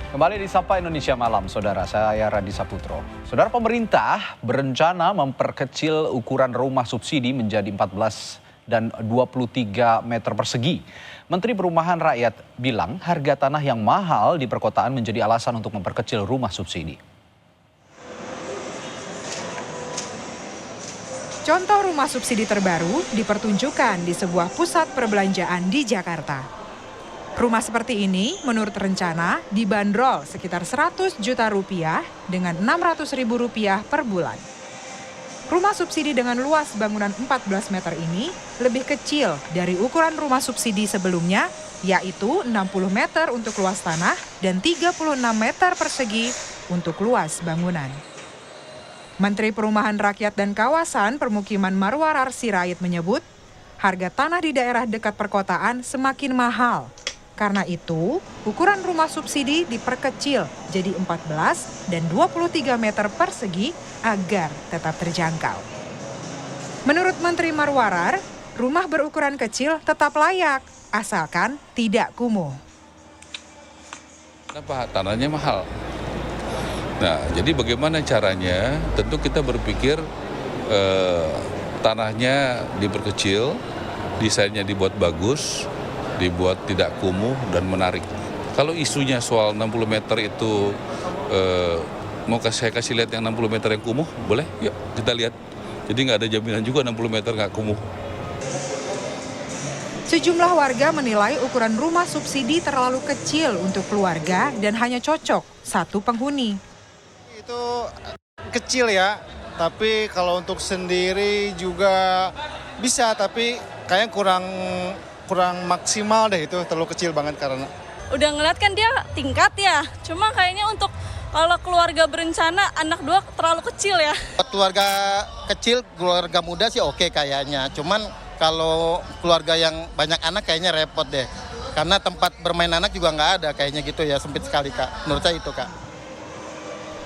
Kembali di Sapa Indonesia Malam, Saudara. Saya Radi Saputro. Saudara, pemerintah berencana memperkecil ukuran rumah subsidi menjadi 14 dan 23 meter persegi. Menteri Perumahan Rakyat bilang harga tanah yang mahal di perkotaan menjadi alasan untuk memperkecil rumah subsidi. Contoh rumah subsidi terbaru dipertunjukkan di sebuah pusat perbelanjaan di Jakarta. Rumah seperti ini menurut rencana dibanderol sekitar 100 juta rupiah dengan 600 ribu rupiah per bulan. Rumah subsidi dengan luas bangunan 14 meter ini lebih kecil dari ukuran rumah subsidi sebelumnya, yaitu 60 meter untuk luas tanah dan 36 meter persegi untuk luas bangunan. Menteri Perumahan Rakyat dan Kawasan Permukiman Marwarar Sirait menyebut, harga tanah di daerah dekat perkotaan semakin mahal. Karena itu, ukuran rumah subsidi diperkecil jadi 14 dan 23 meter persegi agar tetap terjangkau. Menurut Menteri Marwarar, rumah berukuran kecil tetap layak, asalkan tidak kumuh. Kenapa tanahnya mahal? Nah, jadi bagaimana caranya? Tentu kita berpikir tanahnya diperkecil, desainnya dibuat bagus, dibuat tidak kumuh dan menarik. Kalau isunya soal 60 meter itu, mau saya kasih lihat yang 60 meter yang kumuh, boleh? Yuk kita lihat. Jadi nggak ada jaminan juga 60 meter nggak kumuh. Sejumlah warga menilai ukuran rumah subsidi terlalu kecil untuk keluarga dan hanya cocok satu penghuni. Itu kecil ya, tapi kalau untuk sendiri juga bisa, tapi kayaknya kurang maksimal deh, itu terlalu kecil banget karena. Udah ngeliat kan dia tingkat ya, cuma kayaknya untuk kalau keluarga berencana anak dua terlalu kecil ya. Keluarga kecil, keluarga muda sih oke kayaknya, cuman kalau keluarga yang banyak anak kayaknya repot deh. Karena tempat bermain anak juga nggak ada kayaknya gitu ya, sempit sekali Kak, menurut saya itu Kak.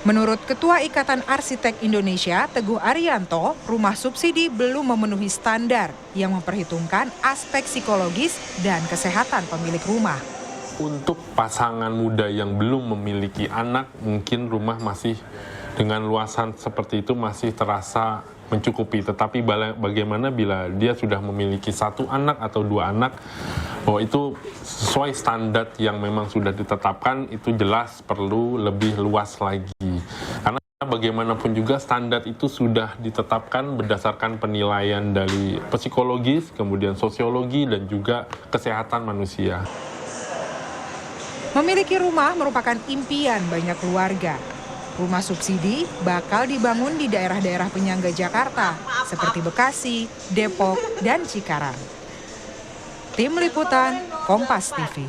Menurut Ketua Ikatan Arsitek Indonesia, Teguh Arianto, rumah subsidi belum memenuhi standar yang memperhitungkan aspek psikologis dan kesehatan pemilik rumah. Untuk pasangan muda yang belum memiliki anak, mungkin rumah masih dengan luasan seperti itu masih terasa mencukupi. Tetapi bagaimana bila dia sudah memiliki satu anak atau dua anak, bahwa itu sesuai standar yang memang sudah ditetapkan, itu jelas perlu lebih luas lagi. Karena bagaimanapun juga standar itu sudah ditetapkan berdasarkan penilaian dari psikologis, kemudian sosiologi, dan juga kesehatan manusia. Memiliki rumah merupakan impian banyak keluarga. Rumah subsidi bakal dibangun di daerah-daerah penyangga Jakarta, seperti Bekasi, Depok, dan Cikarang. Tim Liputan, Kompas TV.